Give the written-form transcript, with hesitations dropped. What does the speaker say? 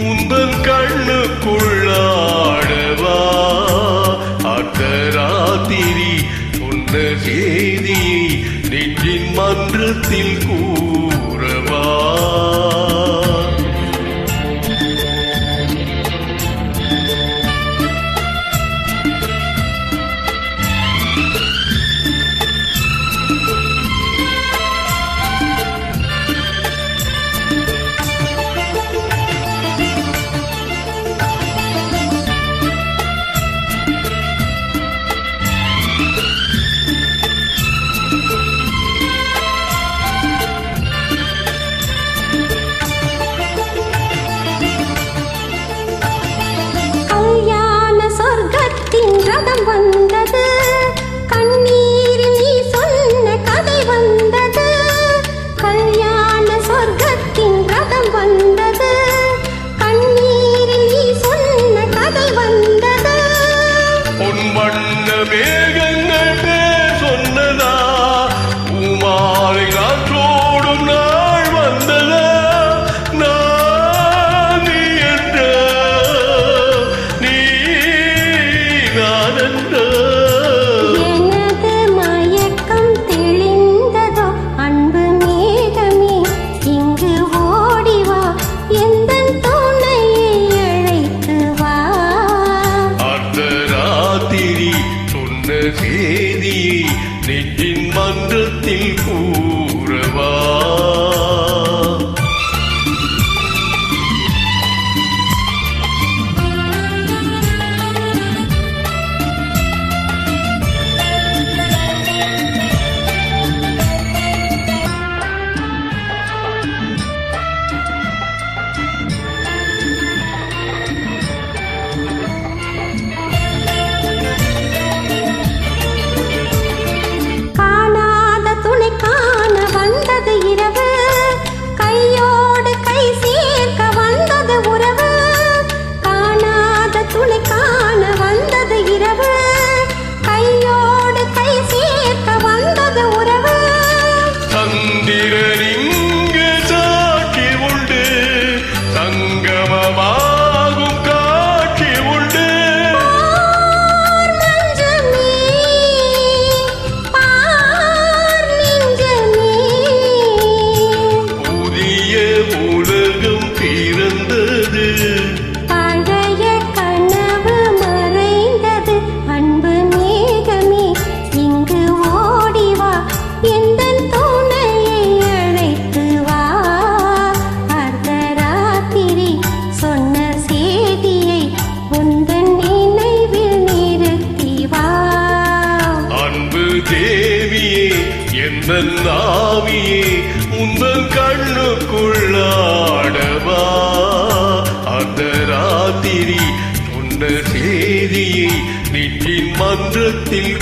உந்தன் கண்ணுக்குள்ளாடவா அர்த்தராத்திரி சொன்ன செய்தியை நெஞ்சின் மன்றத்தில் கூறவா வந்தது கண்ணீரில் நீ சொன்ன கதை வந்தது கல்யாண சொர்க்கத்தின் ரதம் வந்தது கண்ணீரில் நீ சொன்ன கதை வந்தது பொன் வண்ண மேகங்கள் பேர் சொன்னதா பூமாலை காற்றோடும் நாள் வந்ததா நான் நீ என்ற நீ எனது மயக்கம் தெளிந்ததோ அன்பு மேகமே இங்கு ஓடிவா எந்தன் துணையை அழைத்து வா அர்த்தராத்திரி சொன்ன செய்தியை நெஞ்சின் மன்றத்தில் கூறவா நாவியே உந்தன் கண்ணுக்குள்ளாடவா அர்த்தராத்திரி சொன்ன செய்தியை நெஞ்சின் மன்றத்தில்